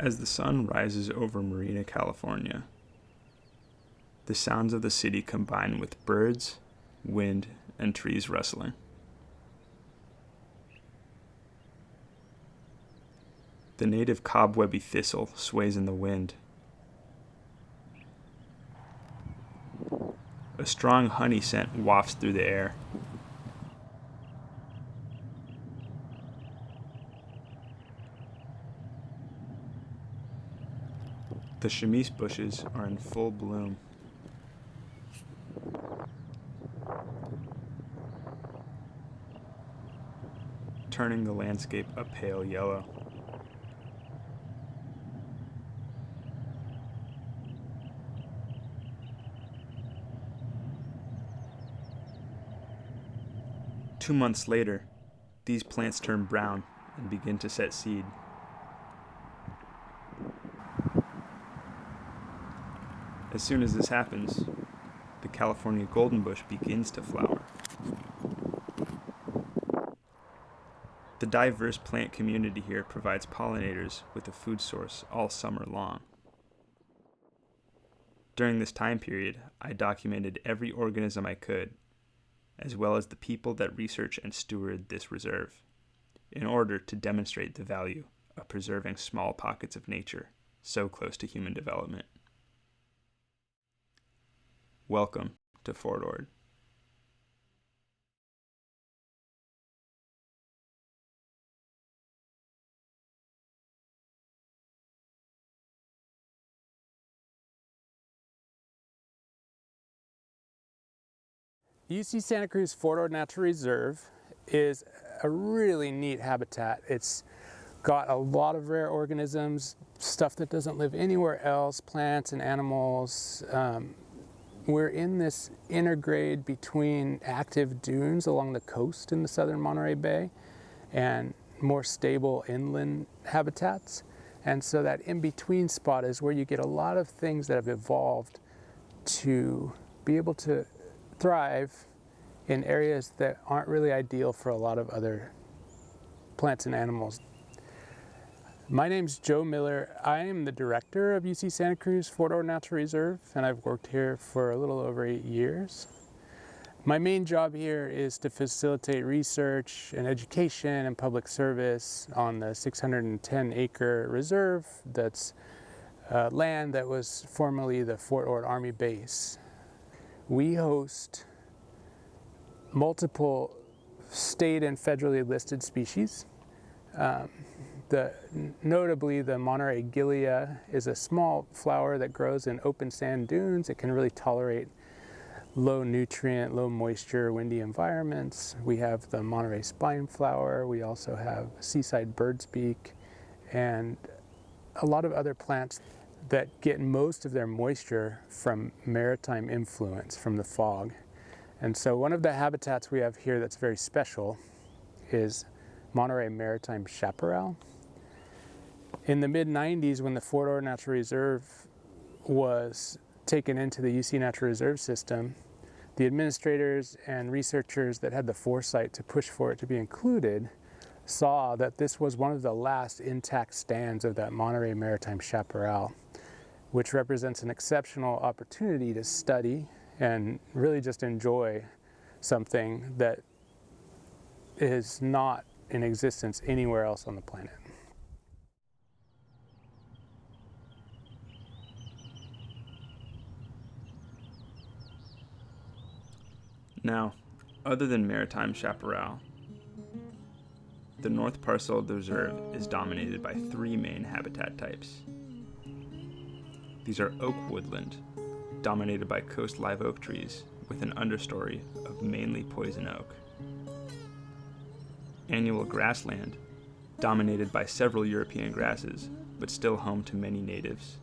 As the sun rises over Marina, California, the sounds of the city combine with birds, wind, and trees rustling. The native cobwebby thistle sways in the wind. A strong honey scent wafts through the air. The chamise bushes are in full bloom. Turning the landscape a pale yellow. Two months later, these plants turn brown and begin to set seed. As soon as this happens, the California golden bush begins to flower. The diverse plant community here provides pollinators with a food source all summer long. During this time period, I documented every organism I could, as well as the people that research and steward this reserve, in order to demonstrate the value of preserving small pockets of nature so close to human development. Welcome to Fort Ord. UC Santa Cruz Fort Ord Natural Reserve is a really neat habitat. It's got a lot of rare organisms, stuff that doesn't live anywhere else, plants and animals. We're in this intergrade between active dunes along the coast in the southern Monterey Bay and more stable inland habitats. And so that in-between spot is where you get a lot of things that have evolved to be able to thrive in areas that aren't really ideal for a lot of other plants and animals. My name's Joe Miller. I am the director of UC Santa Cruz Fort Ord Natural Reserve, and I've worked here for a little over 8 years. My main job here is to facilitate research and education and public service on the 610-acre reserve that's land that was formerly the Fort Ord Army Base. We host multiple state and federally listed species. Notably, the Monterey gilia is a small flower that grows in open sand dunes. It can really tolerate low nutrient, low moisture, windy environments. We have the Monterey spine flower. We also have seaside bird's beak and a lot of other plants that get most of their moisture from maritime influence, from the fog. And so one of the habitats we have here that's very special is Monterey maritime chaparral. In the mid-90s, when the Fort Ord Natural Reserve was taken into the UC Natural Reserve system, the administrators and researchers that had the foresight to push for it to be included saw that this was one of the last intact stands of that Monterey maritime chaparral, which represents an exceptional opportunity to study and really just enjoy something that is not in existence anywhere else on the planet. Now, other than maritime chaparral, the north parcel of the reserve is dominated by 3 main habitat types. These are oak woodland, dominated by coast live oak trees with an understory of mainly poison oak. Annual grassland, dominated by several European grasses, but still home to many natives.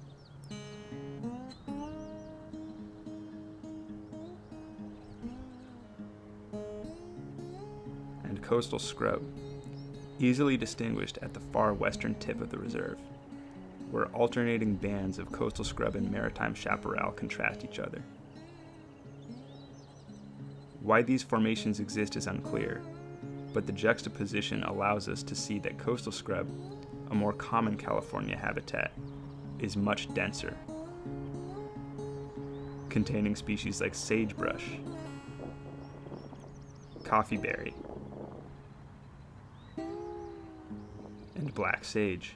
And coastal scrub, easily distinguished at the far western tip of the reserve, where alternating bands of coastal scrub and maritime chaparral contrast each other. Why these formations exist is unclear, but the juxtaposition allows us to see that coastal scrub, a more common California habitat, is much denser, containing species like sagebrush, coffeeberry, and black sage,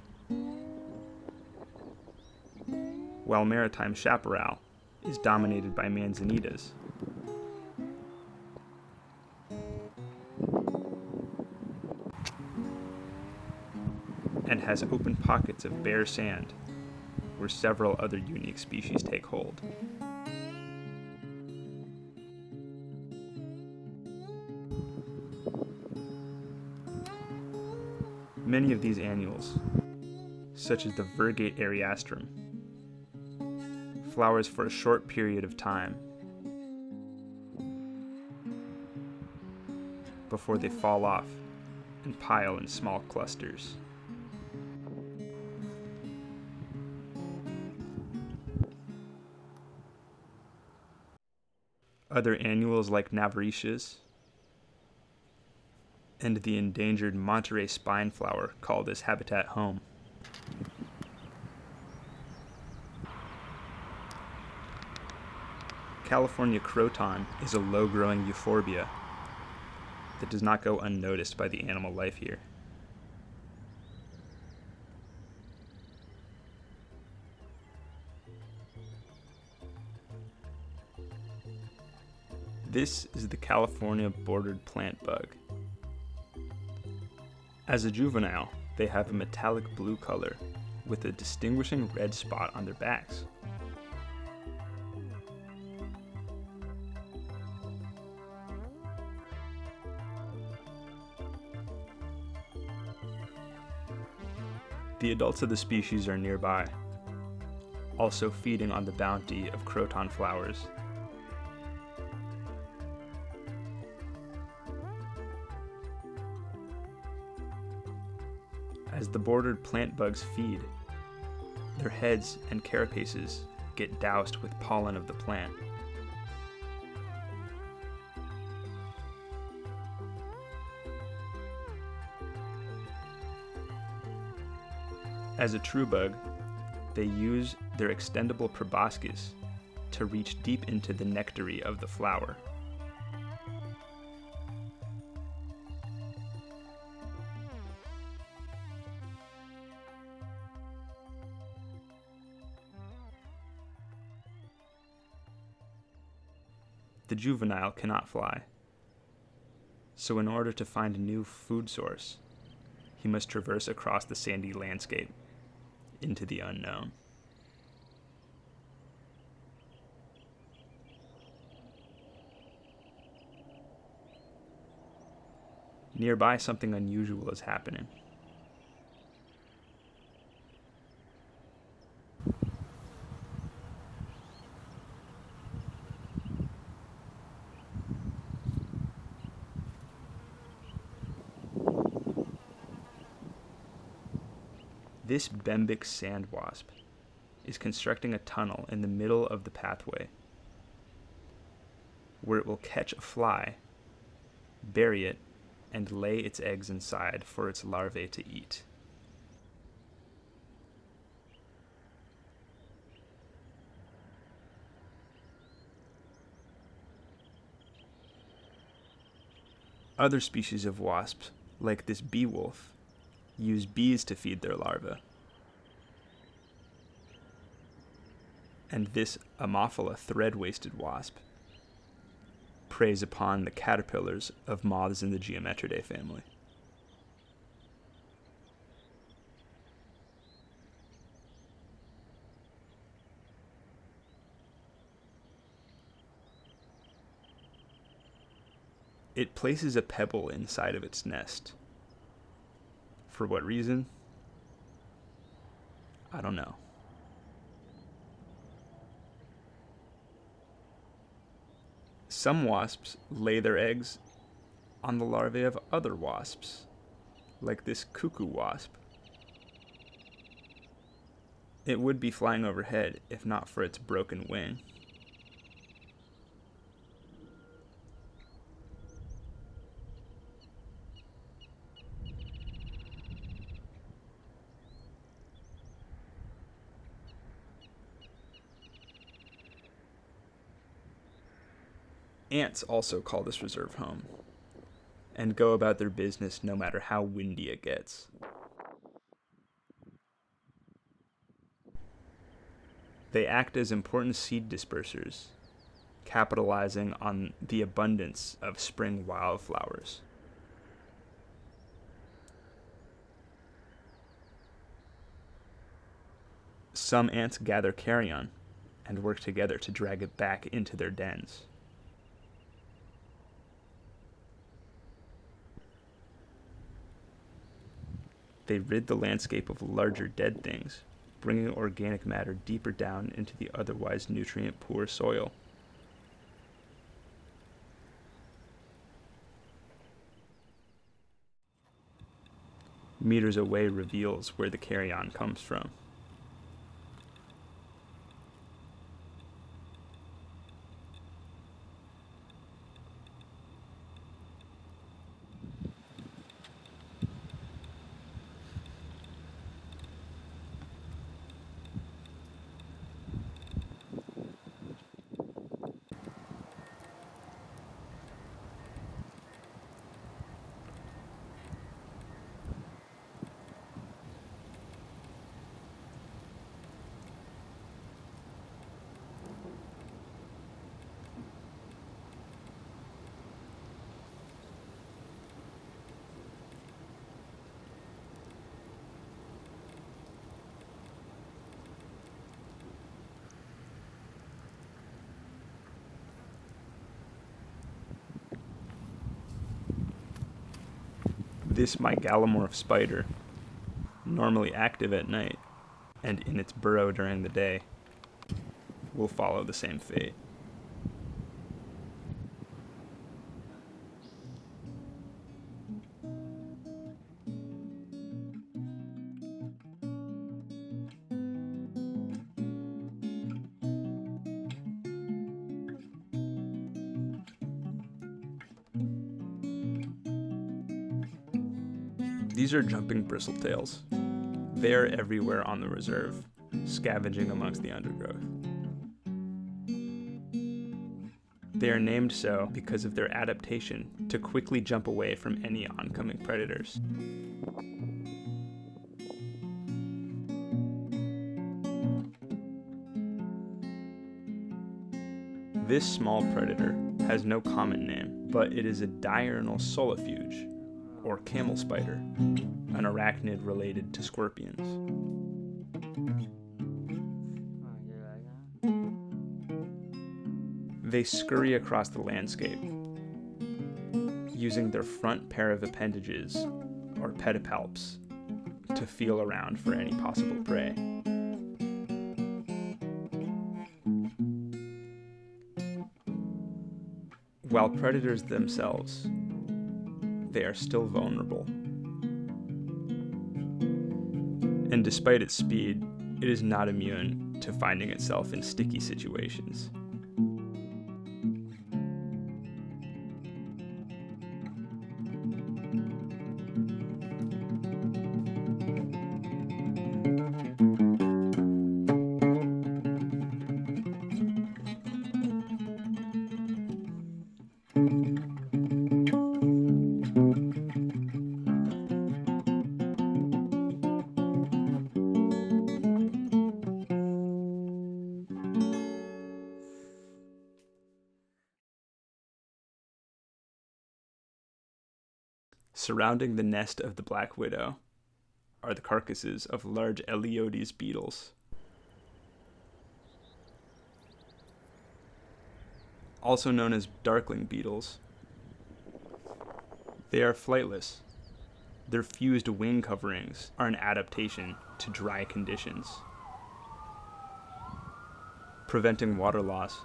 while maritime chaparral is dominated by manzanitas. And has open pockets of bare sand, where several other unique species take hold. Many of these annuals, such as the Virgate Eriastrum, flowers for a short period of time before they fall off and pile in small clusters. Other annuals like Navaretias and the endangered Monterey spineflower call this habitat home. California croton is a low-growing euphorbia that does not go unnoticed by the animal life here. This is the California bordered plant bug. As a juvenile, they have a metallic blue color with a distinguishing red spot on their backs. The adults of the species are nearby, also feeding on the bounty of croton flowers. As the bordered plant bugs feed, their heads and carapaces get doused with pollen of the plant. As a true bug, they use their extendable proboscis to reach deep into the nectary of the flower. The juvenile cannot fly, so in order to find a new food source, he must traverse across the sandy landscape into the unknown. Nearby, something unusual is happening. This Bembic sand wasp is constructing a tunnel in the middle of the pathway where it will catch a fly, bury it, and lay its eggs inside for its larvae to eat. Other species of wasps, like this bee wolf, use bees to feed their larvae. And this Ammophila thread-waisted wasp preys upon the caterpillars of moths in the Geometridae family. It places a pebble inside of its nest. For what reason? I don't know. Some wasps lay their eggs on the larvae of other wasps, like this cuckoo wasp. It would be flying overhead if not for its broken wing. Ants also call this reserve home and go about their business no matter how windy it gets. They act as important seed dispersers, capitalizing on the abundance of spring wildflowers. Some ants gather carrion and work together to drag it back into their dens. They rid the landscape of larger dead things, bringing organic matter deeper down into the otherwise nutrient-poor soil. Meters away reveals where the carrion comes from. This mygalomorph spider, normally active at night and in its burrow during the day, will follow the same fate. These are jumping bristletails. They are everywhere on the reserve, scavenging amongst the undergrowth. They are named so because of their adaptation to quickly jump away from any oncoming predators. This small predator has no common name, but it is a diurnal solifuge, or camel spider, an arachnid related to scorpions. They scurry across the landscape, using their front pair of appendages, or pedipalps, to feel around for any possible prey. While predators themselves, they are still vulnerable. And despite its speed, it is not immune to finding itself in sticky situations. Surrounding the nest of the black widow are the carcasses of large Eleodes beetles, also known as darkling beetles. They are flightless. Their fused wing coverings are an adaptation to dry conditions, preventing water loss,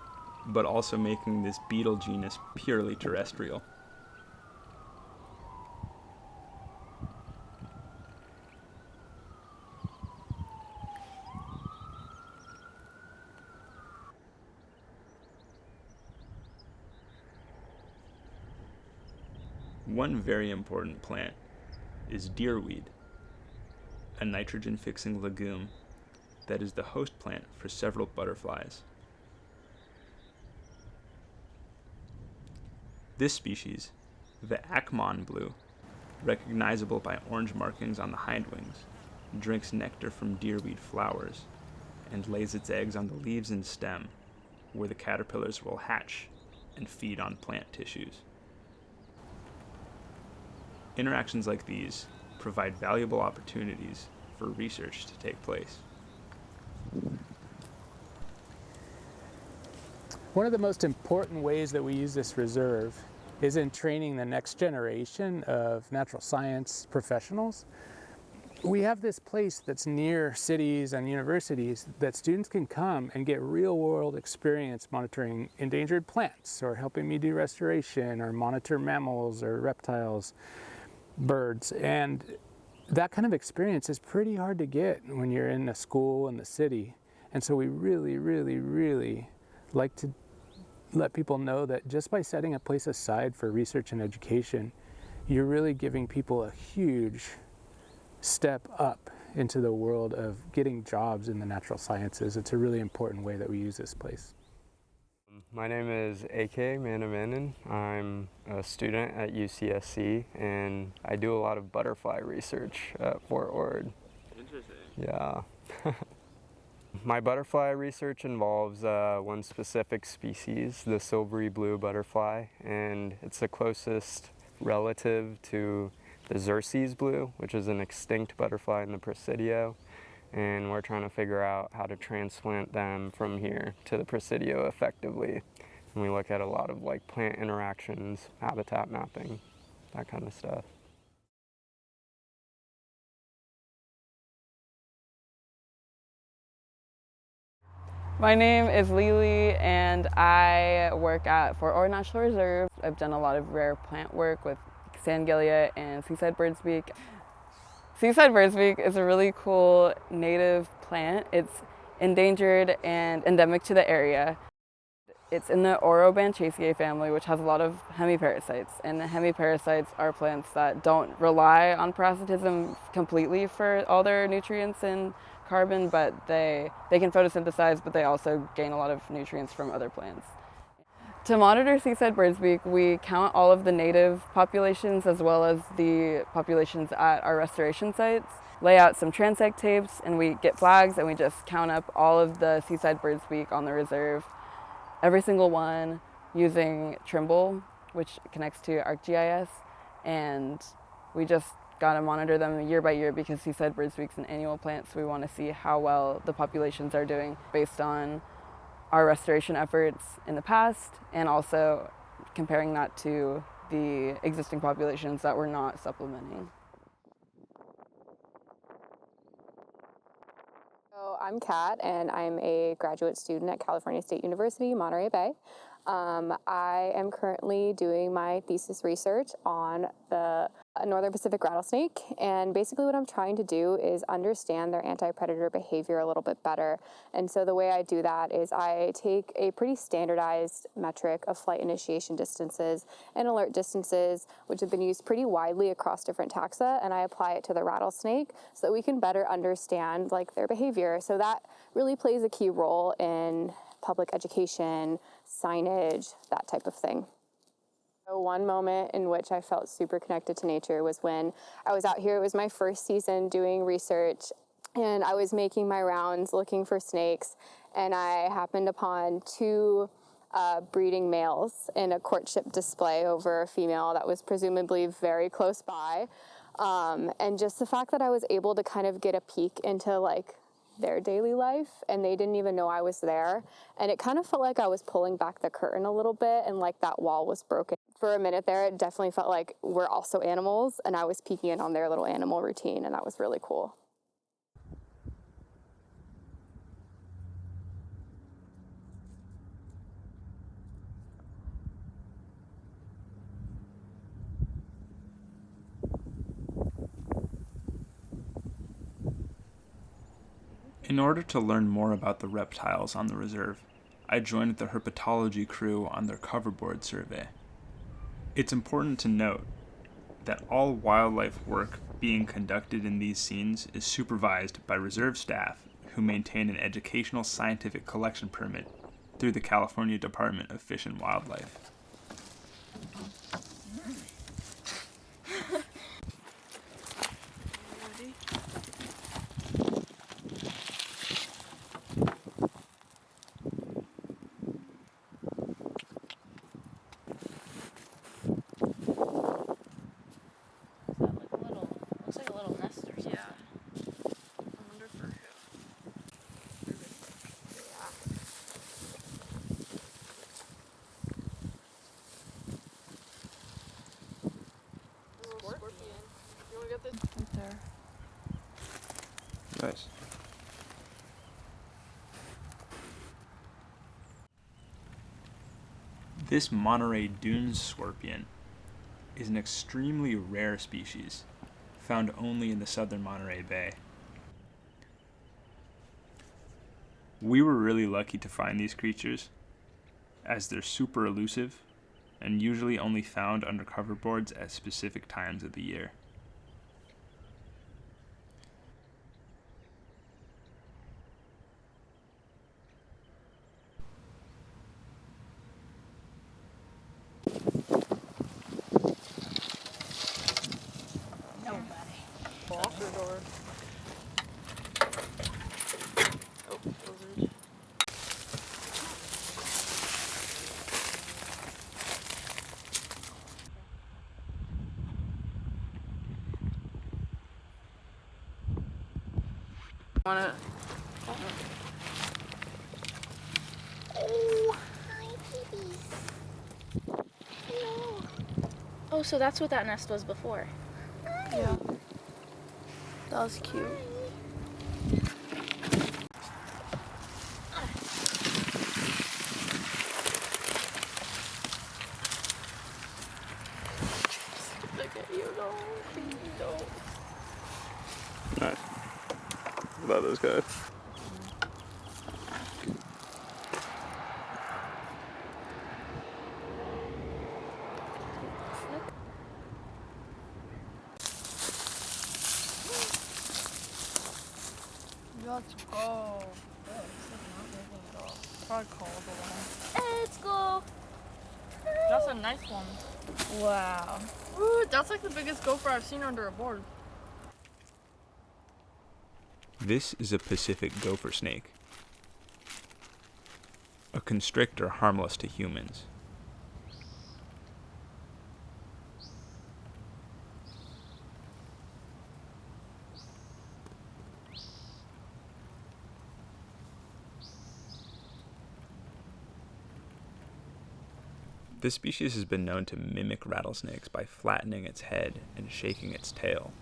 but also making this beetle genus purely terrestrial. One very important plant is deerweed, a nitrogen-fixing legume that is the host plant for several butterflies. This species, the Acmon blue, recognizable by orange markings on the hindwings, drinks nectar from deerweed flowers, and lays its eggs on the leaves and stem, where the caterpillars will hatch and feed on plant tissues. Interactions like these provide valuable opportunities for research to take place. One of the most important ways that we use this reserve is in training the next generation of natural science professionals. We have this place that's near cities and universities that students can come and get real-world experience monitoring endangered plants, or helping me do restoration, or monitor mammals or reptiles, birds. And that kind of experience is pretty hard to get when you're in a school in the city. And so we really like to let people know that just by setting a place aside for research and education, you're really giving people a huge step up into the world of getting jobs in the natural sciences. It's a really important way that we use this place. My name is A.K. Manavanan. I'm a student at UCSC, and I do a lot of butterfly research at Fort Ord. Interesting. Yeah. My butterfly research involves one specific species, the silvery blue butterfly, and it's the closest relative to the Xerces blue, which is an extinct butterfly in the Presidio, and we're trying to figure out how to transplant them from here to the Presidio effectively. And we look at a lot of like plant interactions, habitat mapping, that kind of stuff. My name is Lily, and I work at Fort Ord National Reserve. I've done a lot of rare plant work with Sangelia and seaside birdsbeak. Seaside birdsbeak is a really cool native plant. It's endangered and endemic to the area. It's in the Orobanchaceae family, which has a lot of hemiparasites. And the hemiparasites are plants that don't rely on parasitism completely for all their nutrients and carbon, but they can photosynthesize, but they also gain a lot of nutrients from other plants. To monitor seaside birdsbeak, we count all of the native populations as well as the populations at our restoration sites, lay out some transect tapes, and we get flags and we just count up all of the seaside birdsbeak on the reserve, every single one, using Trimble, which connects to ArcGIS, and we just gotta monitor them year by year because seaside birdsbeak's an annual plant, so we want to see how well the populations are doing based on our restoration efforts in the past, and also comparing that to the existing populations that we're not supplementing. So I'm Kat, and I'm a graduate student at California State University, Monterey Bay. I am currently doing my thesis research on the northern Pacific rattlesnake, and basically what I'm trying to do is understand their anti-predator behavior a little bit better. And so the way I do that is I take a pretty standardized metric of flight initiation distances and alert distances, which have been used pretty widely across different taxa, and I apply it to the rattlesnake so that we can better understand like their behavior. So that really plays a key role in public education, signage, that type of thing. So one moment in which I felt super connected to nature was when I was out here. It was my first season doing research, and I was making my rounds looking for snakes, and I happened upon two breeding males in a courtship display over a female that was presumably very close by. And just the fact that I was able to kind of get a peek into like their daily life, and they didn't even know I was there. And it kind of felt like I was pulling back the curtain a little bit, and like that wall was broken. For a minute there, it definitely felt like we're also animals, and I was peeking in on their little animal routine, and that was really cool. In order to learn more about the reptiles on the reserve, I joined the Herpetology crew on their coverboard survey. It's important to note that all wildlife work being conducted in these scenes is supervised by reserve staff who maintain an educational scientific collection permit through the California Department of Fish and Wildlife. Nice. This Monterey Dunes scorpion is an extremely rare species, found only in the southern Monterey Bay. We were really lucky to find these creatures, as they're super elusive and usually only found under cover boards at specific times of the year. Wanna? Oh, hi, babies. Hello. Oh, so that's what that nest was before. Yeah. That was cute. Look at you, no. Nice. Love those guys. Let's go. Probably called the one. Let's go. That's a nice one. Wow. Ooh, that's like the biggest gopher I've seen under a board. This is a Pacific gopher snake, a constrictor harmless to humans. This species has been known to mimic rattlesnakes by flattening its head and shaking its tail.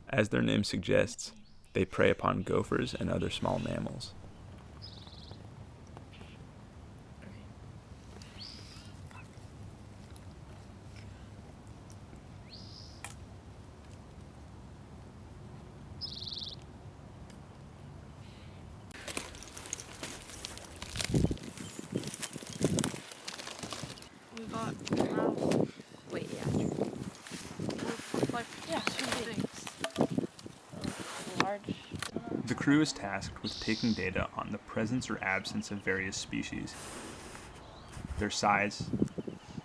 As their name suggests, they prey upon gophers and other small mammals. We got mouse. Wait, yeah. Like, yeah, two things. Large. The crew is tasked with taking data on the presence or absence of various species, their size,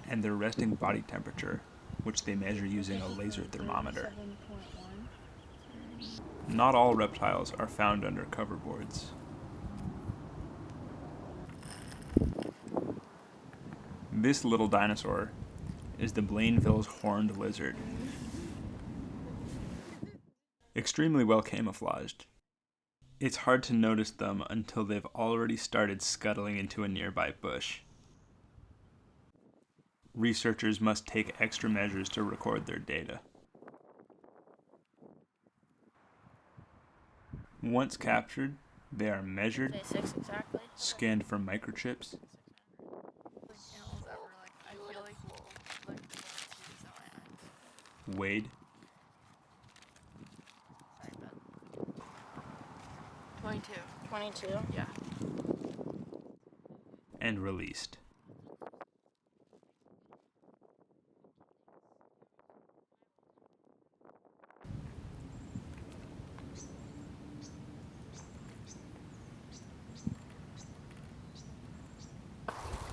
and their resting body temperature, which they measure using a laser thermometer. Not all reptiles are found under cover boards. This little dinosaur is the Blainville's horned lizard. Extremely well camouflaged. It's hard to notice them until they've already started scuttling into a nearby bush. Researchers must take extra measures to record their data. Once captured, they are measured, 6 exactly. scanned for microchips, weighed, 22. 22. Yeah. and released.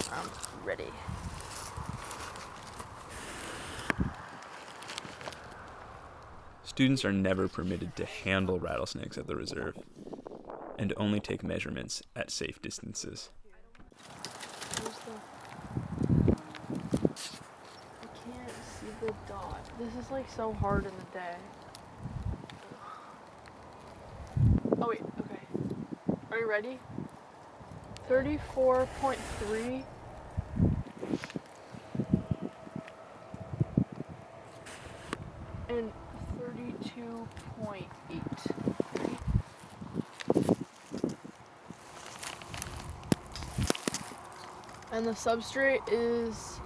I'm ready. Students are never permitted to handle rattlesnakes at the reserve, and only take measurements at safe distances. I can't see the dot. This is like so hard in the day. Oh wait, okay. Are you ready? 34.3. And 32.8. And the substrate is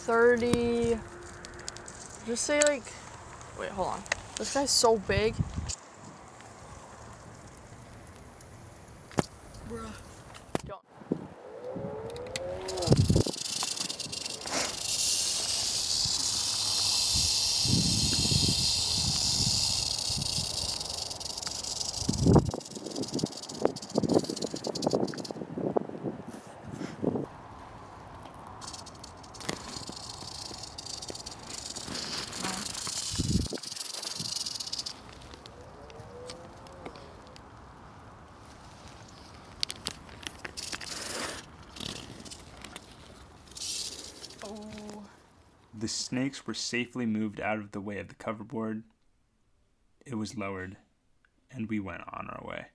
30. Just say like, wait, hold on. This guy's so big. Bruh. Don't. Oh. The snakes were safely moved out of the way of the coverboard. It was lowered, and we went on our way.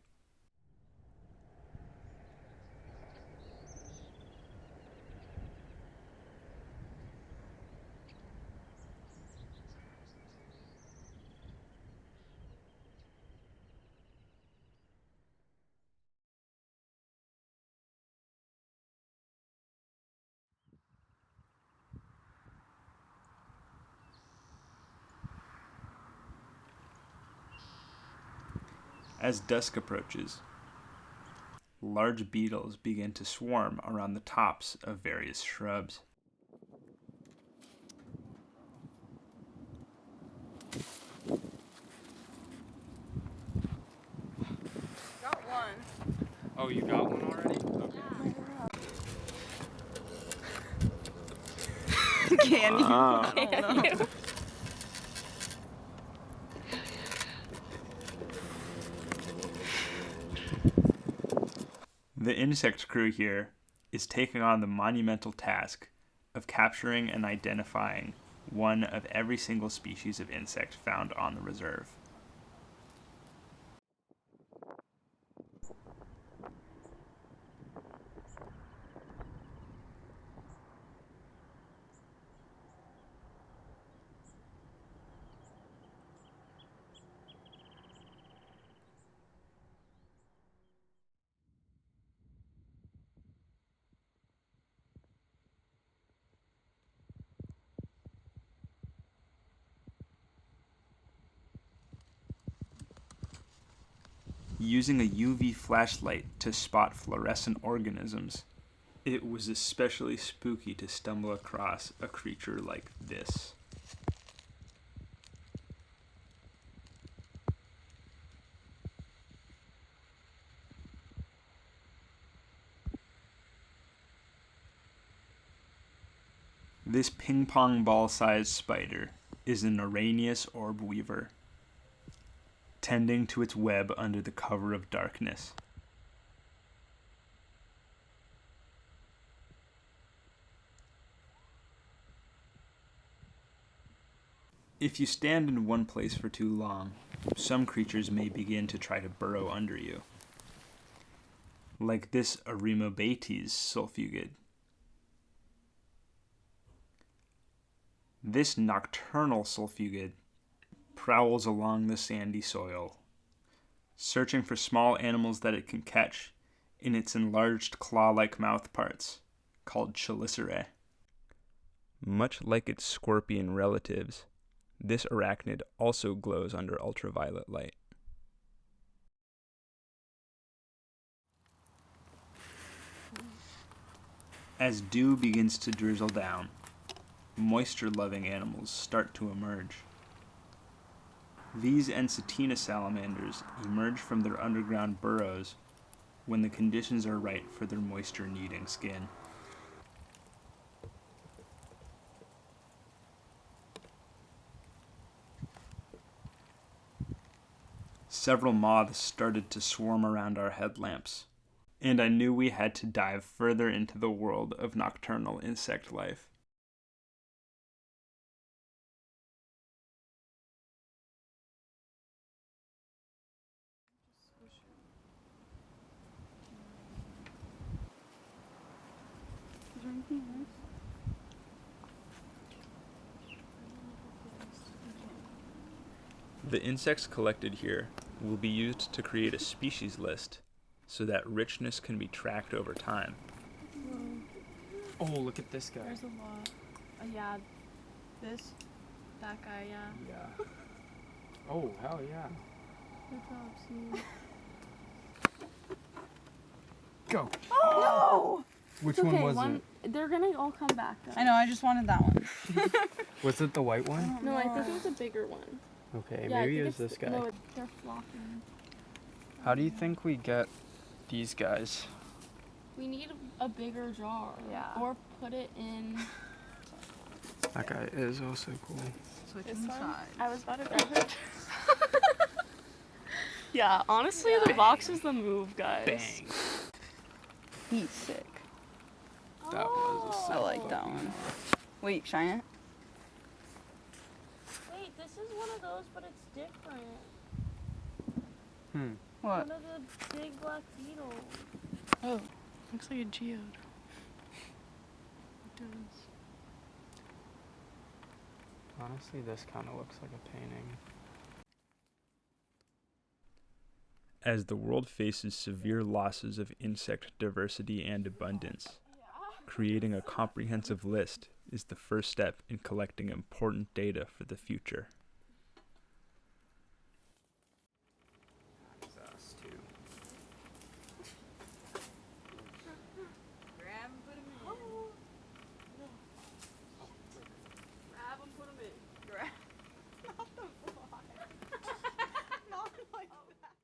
As dusk approaches, large beetles begin to swarm around the tops of various shrubs. Got one. Oh, you got one already? Okay. Candy. Ah. I don't know. The insect crew here is taking on the monumental task of capturing and identifying one of every single species of insect found on the reserve. Using a UV flashlight to spot fluorescent organisms, it was especially spooky to stumble across a creature like this. This ping-pong ball-sized spider is an Arachnids orb weaver, tending to its web under the cover of darkness. If you stand in one place for too long, some creatures may begin to try to burrow under you, like this Arachnids sulfugid. This Nocturnal sulfugid prowls along the sandy soil, searching for small animals that it can catch in its enlarged claw-like mouth parts, called chelicerae. Much like its scorpion relatives, this arachnid also glows under ultraviolet light. As dew begins to drizzle down, moisture-loving animals start to emerge. These Encetina salamanders emerge from their underground burrows when the conditions are right for their moisture-needing skin. Several moths started to swarm around our headlamps, and I knew we had to dive further into the world of nocturnal insect life. Is there anything else? The insects collected here will be used to create a species list so that richness can be tracked over time. Oh, look at this guy. There's a lot. Yeah. This. That guy, yeah. Yeah. Oh, hell yeah. Good job, Steve. Go. Oh! Which It's okay, one was it? They're gonna all come back though. I know, I just wanted that one. Was it the white one? No, I think it was a bigger one. Okay, Yeah, I maybe think it was it's- this guy. No, they're flocking. How do you think we get these guys? We need a bigger jar. Yeah. Or put it in. That guy is also cool. Switch This inside. one? I was about to grab it. Yeah, honestly, the box is the move, guys. Bang. He's sick. That was a sick I like that one. Wait, shine it? Wait, this is one of those, but it's different. What? One of the big black beetles. Oh, looks like a geode. It does. Honestly, this kind of looks like a painting. As the world faces severe losses of insect diversity and abundance, creating a comprehensive list is the first step in collecting important data for the future. That's us too. Grab and put him in. Grab and put him in. Grab. Not the fly. Not like that.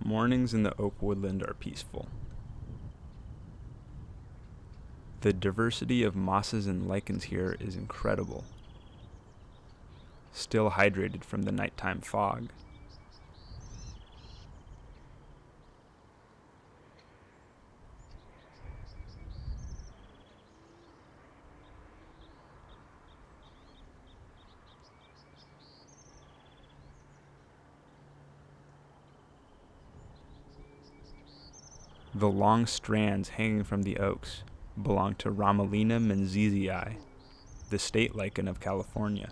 Mornings in the oak woodland are peaceful. The diversity of mosses and lichens here is incredible. Still hydrated from the nighttime fog. The long strands hanging from the oaks belong to Ramalina menziesii, the state lichen of California.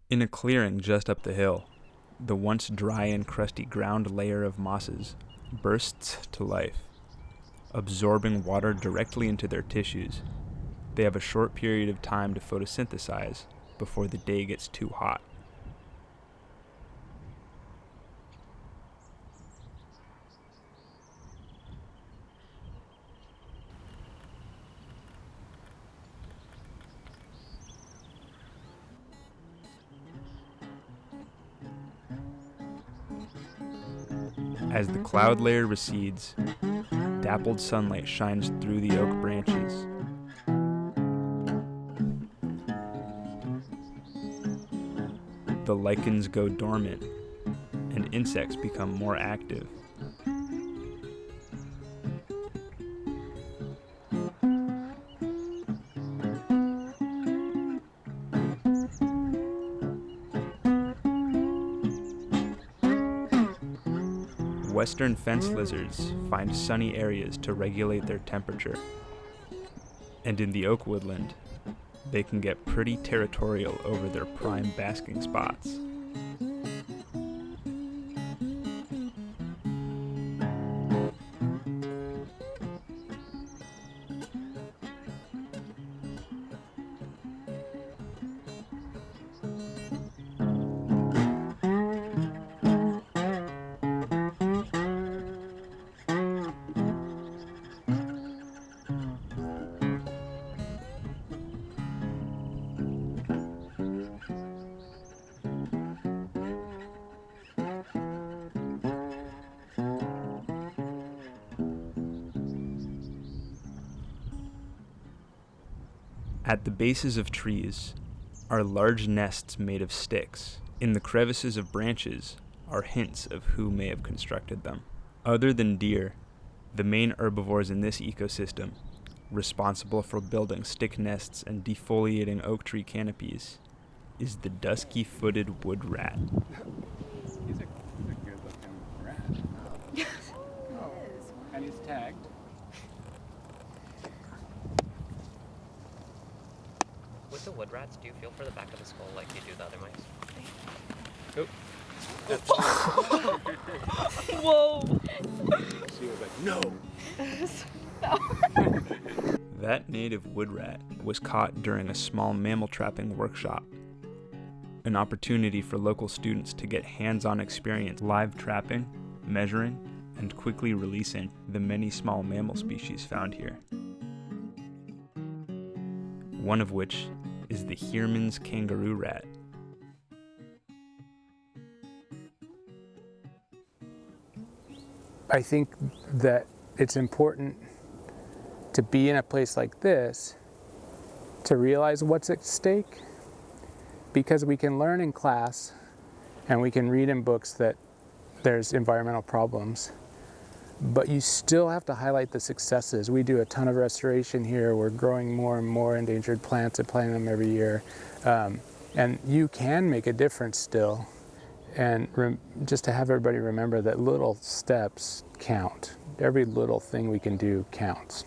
In a clearing just up the hill, the once dry and crusty ground layer of mosses bursts to life, absorbing water directly into their tissues. They have a short period of time to photosynthesize before the day gets too hot. As the cloud layer recedes, dappled sunlight shines through the oak branches. The lichens go dormant, and insects become more active. Western fence lizards find sunny areas to regulate their temperature. And in the oak woodland, they can get pretty territorial over their prime basking spots. At the bases of trees are large nests made of sticks. In the crevices of branches are hints of who may have constructed them. Other than deer, the main herbivores in this ecosystem responsible for building stick nests and defoliating oak tree canopies, is the dusky-footed wood rat. He's a good-looking rat. Oh, and he's tagged. With the wood rats, do you feel for the back of the skull like you do the other mice? Whoa! She was like, no! That native wood rat was caught during a small mammal trapping workshop, an opportunity for local students to get hands-on experience live trapping, measuring, and quickly releasing the many small mammal species found here. One of which is the Heermann's kangaroo rat. I think that it's important to be in a place like this to realize what's at stake, because we can learn in class and we can read in books that there's environmental problems, but you still have to highlight the successes. We do a ton of restoration here. We're growing more and more endangered plants and planting them every year. And you can make a difference still. And just to have everybody remember that little steps count. Every little thing we can do counts.